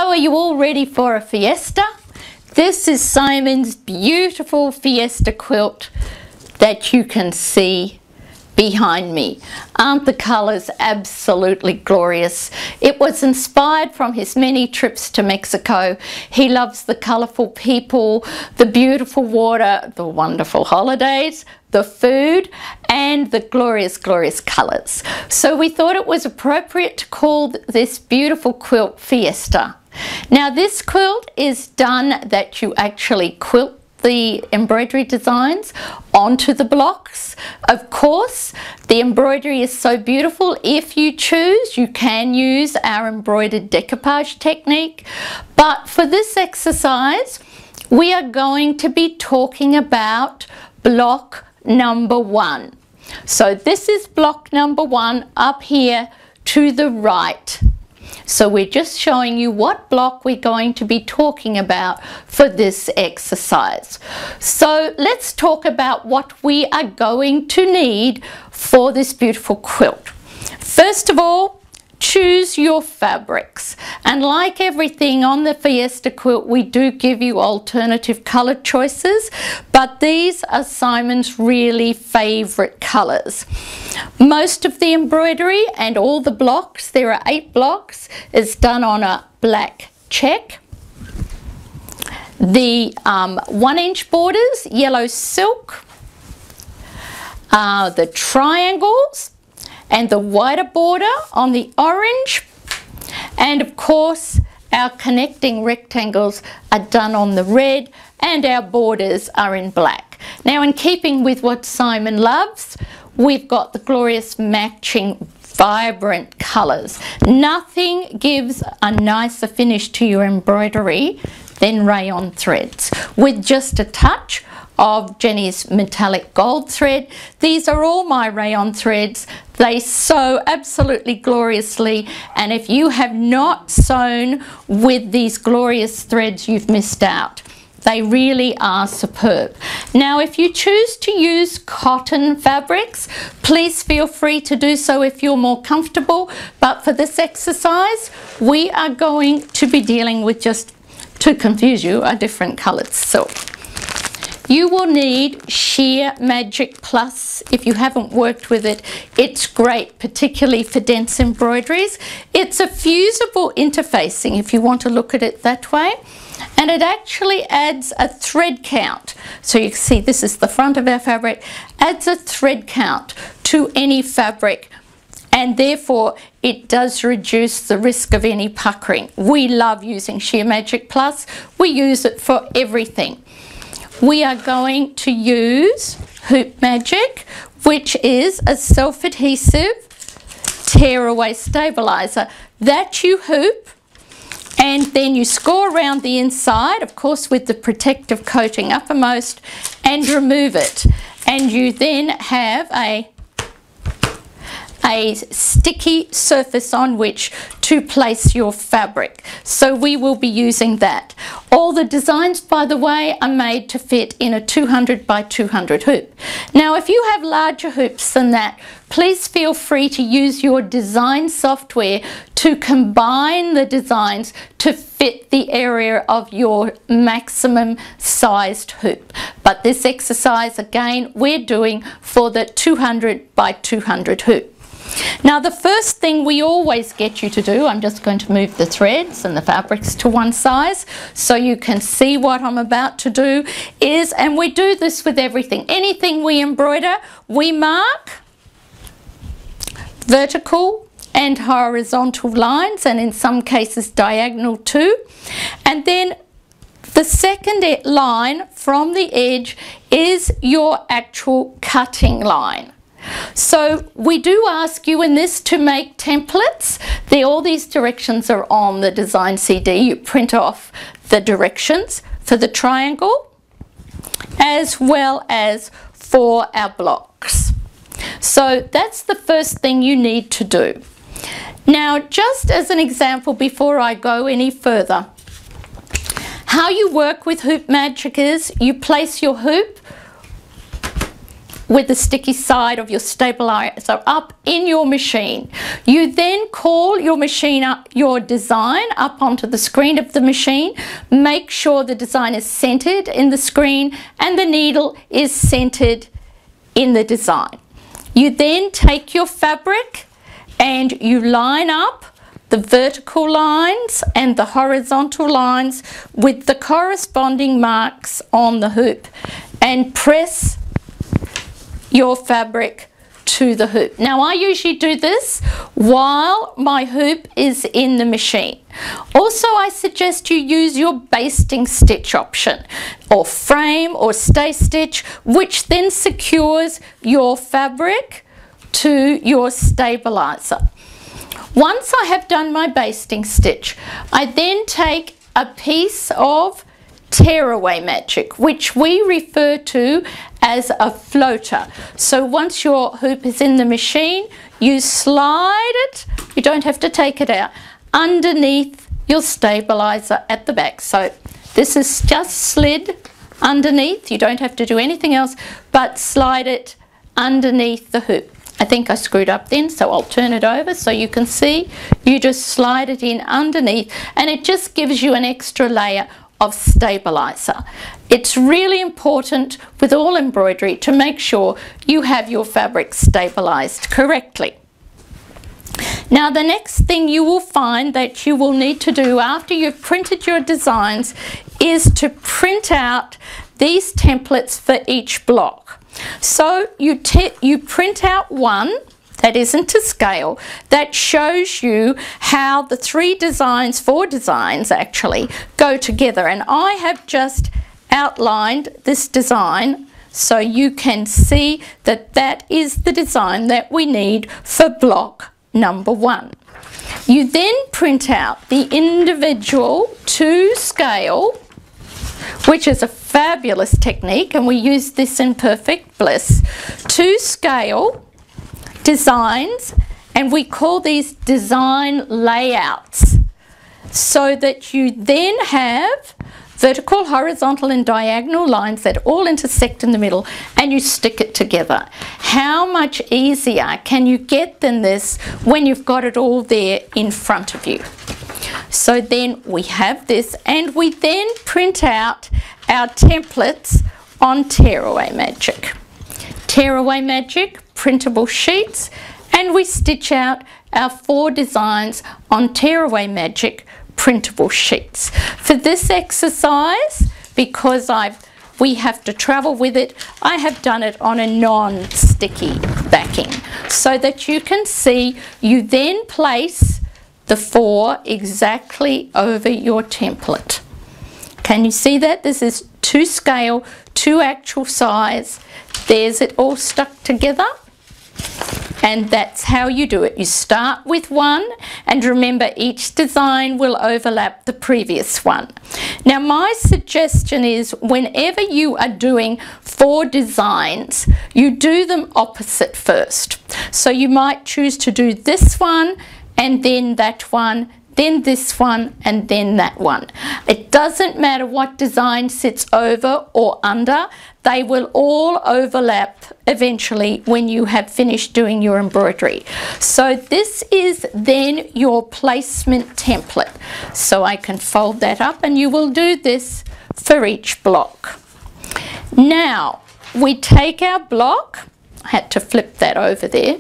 So are you all ready for a fiesta? This is Simon's beautiful fiesta quilt that you can see behind me. Aren't the colours absolutely glorious? It was inspired from his many trips to Mexico. He loves the colourful people, the beautiful water, the wonderful holidays, the food, and the glorious, glorious colours. So we thought it was appropriate to call this beautiful quilt Fiesta. Now this quilt is done that you actually quilt the embroidery designs onto the blocks. Of course, the embroidery is so beautiful. If you choose, you can use our embroidered decoupage technique. But for this exercise, we are going to be talking about block number 1. So this is block number 1 up here to the right. So we're just showing you what block we're going to be talking about for this exercise. So let's talk about what we are going to need for this beautiful quilt. First of all, choose your fabrics, and like everything on the Fiesta quilt, we do give you alternative color choices, but these are Simon's really favorite colors. Most of the embroidery and all the blocks, there are 8 blocks, is done on a black check. The 1-inch borders, yellow silk, the triangles, and the wider border on the orange, and of course our connecting rectangles are done on the red, and our borders are in black. Now, in keeping with what Simon loves, we've got the glorious matching vibrant colors. Nothing gives a nicer finish to your embroidery than rayon threads, with just a touch of Jenny's metallic gold thread. These are all my rayon threads. They sew absolutely gloriously, and if you have not sewn with these glorious threads, you've missed out. They really are superb. Now, if you choose to use cotton fabrics, please feel free to do so if you're more comfortable, but for this exercise we are going to be dealing with, just to confuse you, a different coloured silk. You will need Sheer Magic Plus. If you haven't worked with it, it's great, particularly for dense embroideries. It's a fusible interfacing, if you want to look at it that way, and it actually adds a thread count. So you can see this is the front of our fabric, adds a thread count to any fabric, and therefore it does reduce the risk of any puckering. We love using Sheer Magic Plus. We use it for everything. We are going to use Hoop Magic, which is a self-adhesive tear-away stabilizer that you hoop, and then you score around the inside, of course with the protective coating uppermost, and remove it. And you then have a sticky surface on which to place your fabric. So we will be using that. All the designs, by the way, are made to fit in a 200 by 200 hoop. Now, if you have larger hoops than that, please feel free to use your design software to combine the designs to fit the area of your maximum sized hoop. But this exercise, again, we're doing for the 200 by 200 hoop. Now, the first thing we always get you to do, I'm just going to move the threads and the fabrics to one side so you can see what I'm about to do, is, and we do this with everything, anything we embroider, we mark vertical and horizontal lines, and in some cases diagonal too, and then the second line from the edge is your actual cutting line. So we do ask you in this to make templates. All these directions are on the design CD. You print off the directions for the triangle as well as for our blocks. So that's the first thing you need to do. Now, just as an example before I go any further, how you work with Hoop Magic is you place your hoop with the sticky side of your stabilizer up in your machine. You then call your machine up, your design up onto the screen of the machine. Make sure the design is centered in the screen and the needle is centered in the design. You then take your fabric and you line up the vertical lines and the horizontal lines with the corresponding marks on the hoop and press your fabric to the hoop. Now I usually do this while my hoop is in the machine. Also, I suggest you use your basting stitch option or frame or stay stitch, which then secures your fabric to your stabilizer. Once I have done my basting stitch, I then take a piece of tearaway magic, which we refer to as a floater. So once your hoop is in the machine, you slide it, you don't have to take it out, underneath your stabilizer at the back. So this is just slid underneath, you don't have to do anything else but slide it underneath the hoop. I think I screwed up then, so I'll turn it over so you can see. You just slide it in underneath and it just gives you an extra layer of stabilizer. It's really important with all embroidery to make sure you have your fabric stabilized correctly. Now the next thing you will find that you will need to do after you've printed your designs is to print out these templates for each block. So you print out one that isn't to scale, that shows you how the four designs actually go together. And I have just outlined this design so you can see that that is the design that we need for block number 1. You then print out the individual to scale, which is a fabulous technique, and we use this in Perfect Bliss, to scale designs, and we call these design layouts, so that you then have vertical, horizontal and diagonal lines that all intersect in the middle and you stick it together. How much easier can you get than this when you've got it all there in front of you? So then we have this, and we then print out our templates on Tearaway Magic. Tearaway Magic printable sheets, and we stitch out our 4 designs on Tearaway Magic printable sheets. For this exercise, because we have to travel with it, I have done it on a non-sticky backing so that you can see. You then place the 4 exactly over your template. Can you see that? This is to scale, to actual size. There's it all stuck together. And that's how you do it. You start with one, and remember each design will overlap the previous one. Now my suggestion is whenever you are doing 4 designs, you do them opposite first. So you might choose to do this one and then that one, then this one and then that one. It doesn't matter what design sits over or under, they will all overlap eventually when you have finished doing your embroidery. So this is then your placement template. So I can fold that up, and you will do this for each block. Now we take our block, I had to flip that over there.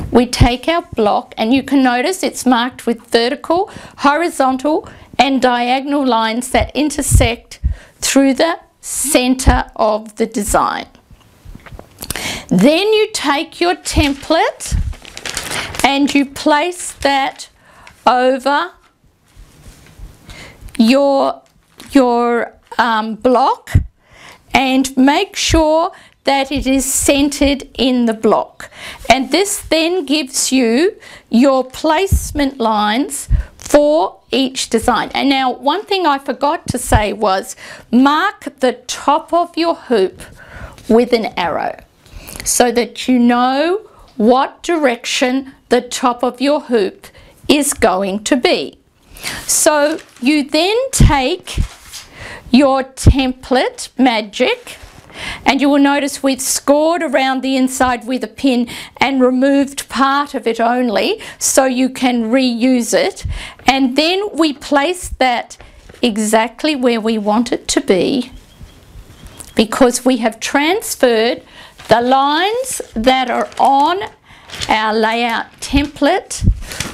We take our block, and you can notice it's marked with vertical, horizontal and diagonal lines that intersect through the center of the design. Then you take your template and you place that over your block, and make sure that it is centered in the block. And this then gives you your placement lines for each design. And now one thing I forgot to say was mark the top of your hoop with an arrow so that you know what direction the top of your hoop is going to be. So you then take your template magic And you will notice we've scored around the inside with a pin and removed part of it only so you can reuse it. And then we place that exactly where we want it to be, because we have transferred the lines that are on our layout template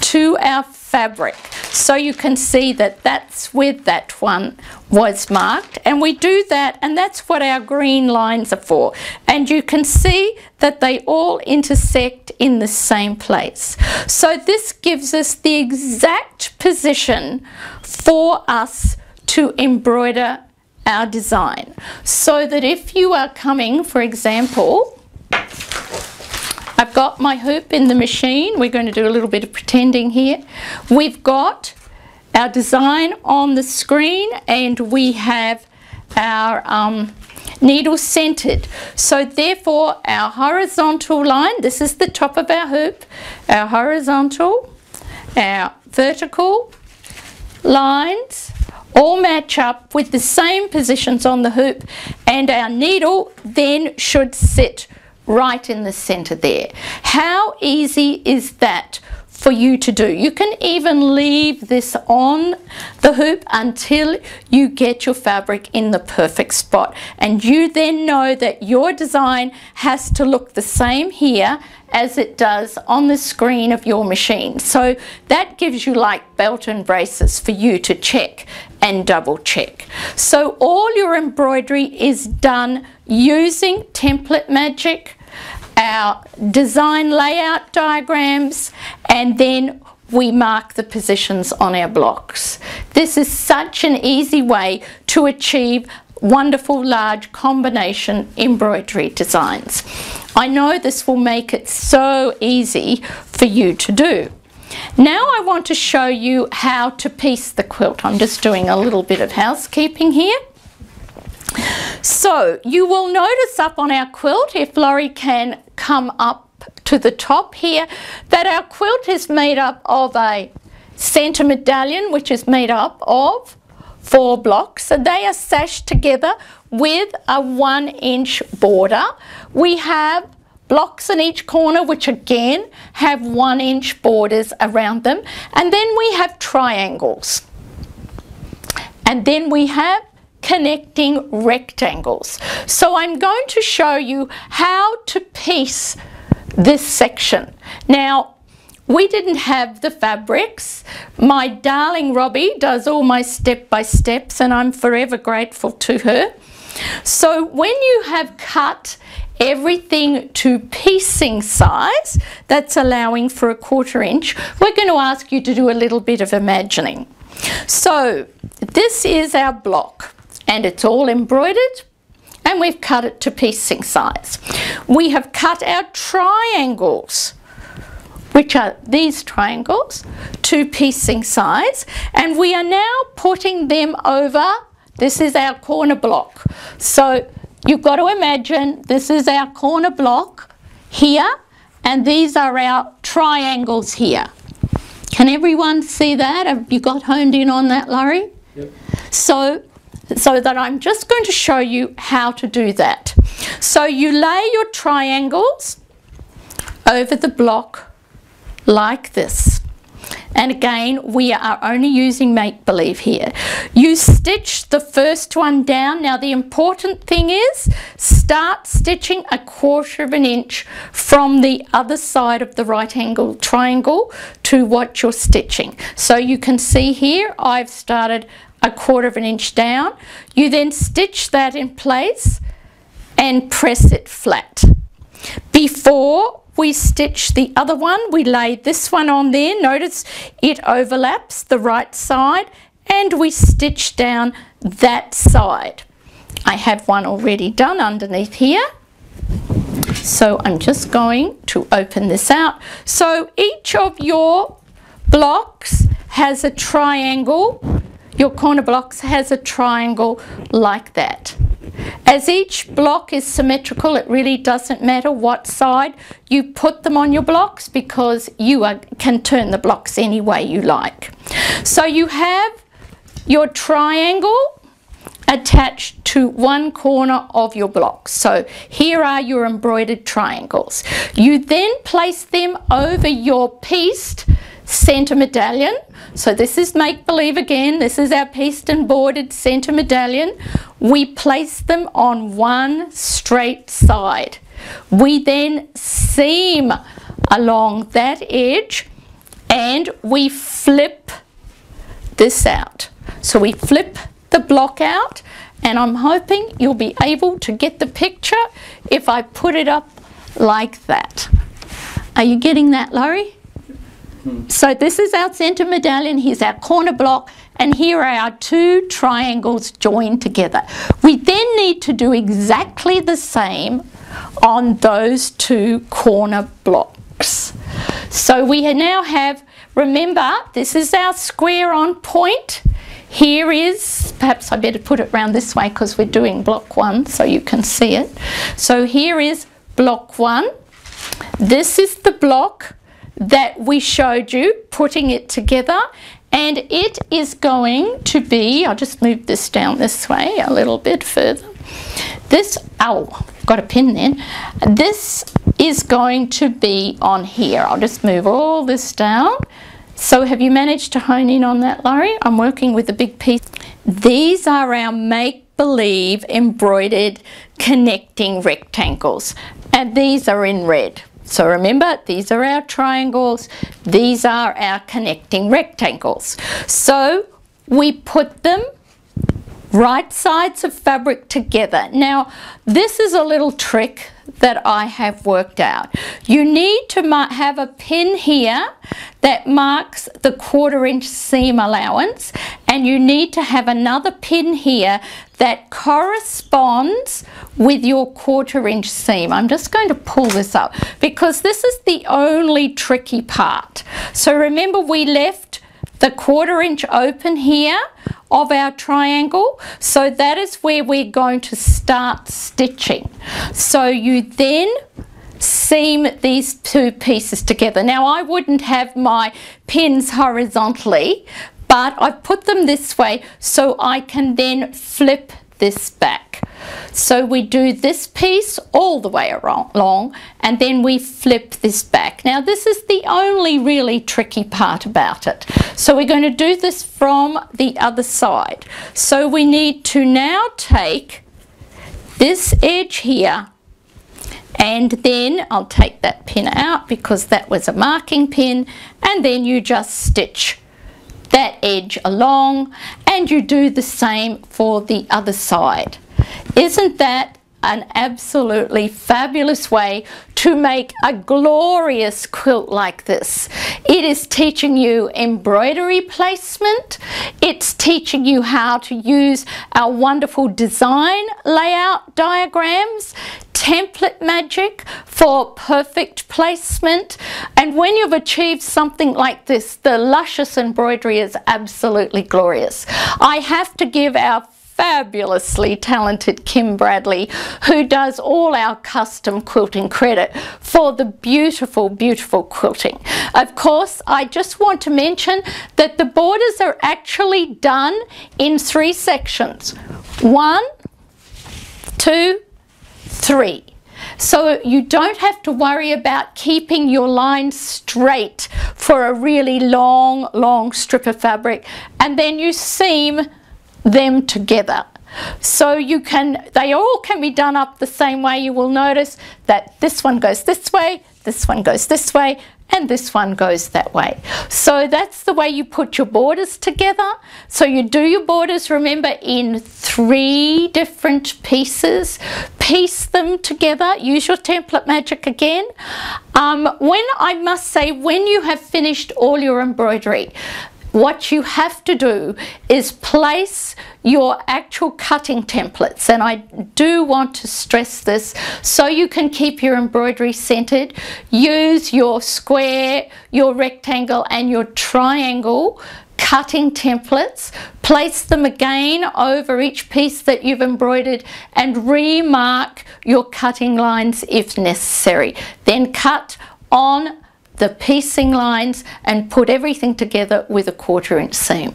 to our fabric. So you can see that that's where that one was marked, and we do that, and that's what our green lines are for. And you can see that they all intersect in the same place. So this gives us the exact position for us to embroider our design, so that if you are coming, for example, I've got my hoop in the machine. We're going to do a little bit of pretending here. We've got our design on the screen, and we have our needle centered. So therefore our horizontal line, this is the top of our hoop, our horizontal, our vertical lines all match up with the same positions on the hoop, and our needle then should sit right in the center there. How easy is that for you to do? You can even leave this on the hoop until you get your fabric in the perfect spot, and you then know that your design has to look the same here as it does on the screen of your machine. So that gives you like belt and braces for you to check and double check. So all your embroidery is done using Template Magic, our design layout diagrams, and then we mark the positions on our blocks. This is such an easy way to achieve wonderful large combination embroidery designs. I know this will make it so easy for you to do. Now I want to show you how to piece the quilt. I'm just doing a little bit of housekeeping here. So you will notice up on our quilt, if Laurie can come up to the top here, that our quilt is made up of a centre medallion, which is made up of 4 blocks, and they are sashed together with a 1-inch border. We have blocks in each corner which again have 1-inch borders around them, and then we have triangles, and then we have connecting rectangles. So I'm going to show you how to piece this section. Now, we didn't have the fabrics. My darling Robbie does all my step-by-steps, and I'm forever grateful to her. So when you have cut everything to piecing size, that's allowing for a 1/4 inch, we're going to ask you to do a little bit of imagining. So this is our block, and it's all embroidered, and we've cut it to piecing size. We have cut our triangles, which are these triangles, to piecing size, and we are now putting them over. This is our corner block. So you've got to imagine this is our corner block here, and these are our triangles here. Can everyone see that? Have you got honed in on that, Laurie? Yep. So that I'm just going to show you how to do that. So you lay your triangles over the block like this. And again, we are only using make-believe here. You stitch the first one down. Now the important thing is start stitching a 1/4 inch from the other side of the right angle triangle to what you're stitching. So you can see here I've started a 1/4 inch down. You then stitch that in place and press it flat. Before we stitch the other one, we lay this one on there. Notice it overlaps the right side, and we stitch down that side. I have one already done underneath here. So I'm just going to open this out. So each of your blocks has a triangle. Your corner blocks has a triangle like that. As each block is symmetrical, it really doesn't matter what side you put them on your blocks, because you can turn the blocks any way you like. So you have your triangle attached to one corner of your block. So here are your embroidered triangles. You then place them over your pieced center medallion. So this is make-believe again. This is our pieced and bordered center medallion. We place them on one straight side. We then seam along that edge and we flip this out. So we flip the block out, and I'm hoping you'll be able to get the picture if I put it up like that. Are you getting that, Laurie? So this is our center medallion, here's our corner block, and here are our two triangles joined together. We then need to do exactly the same on those two corner blocks. So we now have, remember, this is our square on point. Here is, perhaps I better put it round this way because we're doing block 1 so you can see it. So here is block 1. This is the block that we showed you, putting it together, and it is going to be, I'll just move this down this way a little bit further. This, oh, got a pin then. This is going to be on here. I'll just move all this down. So have you managed to hone in on that, Laurie? I'm working with a big piece. These are our make-believe embroidered connecting rectangles, and these are in red. So remember, these are our triangles, these are our connecting rectangles. So we put them right sides of fabric together. Now, this is a little trick that I have worked out. You need to have a pin here that marks the 1/4 inch seam allowance, and you need to have another pin here that corresponds with your 1/4 inch seam. I'm just going to pull this up because this is the only tricky part. So remember, we left the 1/4 inch open here of our triangle, so that is where we're going to start stitching. So you then seam these two pieces together. Now, I wouldn't have my pins horizontally, but I put them this way so I can then flip this back. So we do this piece all the way along, and then we flip this back. Now, this is the only really tricky part about it. So we're going to do this from the other side. So we need to now take this edge here, and then I'll take that pin out because that was a marking pin, and then you just stitch that edge along, and you do the same for the other side. Isn't that an absolutely fabulous way to make a glorious quilt like this? It is teaching you embroidery placement, it's teaching you how to use our wonderful design layout diagrams, template magic for perfect placement, and when you've achieved something like this, the luscious embroidery is absolutely glorious. I have to give our fabulously talented Kim Bradley, who does all our custom quilting, credit for the beautiful, beautiful quilting. Of course, I just want to mention that the borders are actually done in 3 sections. 1, 2, 3. So you don't have to worry about keeping your line straight for a really long strip of fabric, and then you seam them together. So you can, they all can be done up the same way. You will notice that this one goes this way, this one goes this way, and this one goes that way. So that's the way you put your borders together. So you do your borders, remember, in 3 different pieces. Piece them together, use your template magic again. I must say, when you have finished all your embroidery, what you have to do is place your actual cutting templates, and I do want to stress this so you can keep your embroidery centered. Use your square, your rectangle and your triangle cutting templates, place them again over each piece that you've embroidered, and remark your cutting lines if necessary. Then cut on the piecing lines and put everything together with a 1/4 inch seam.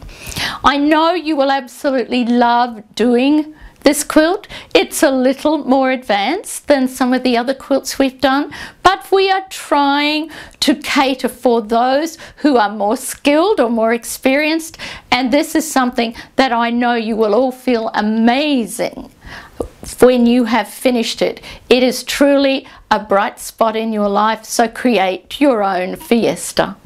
I know you will absolutely love doing this quilt. It's a little more advanced than some of the other quilts we've done, but we are trying to cater for those who are more skilled or more experienced, and this is something that I know you will all feel amazing when you have finished it. It is truly a bright spot in your life, so create your own fiesta.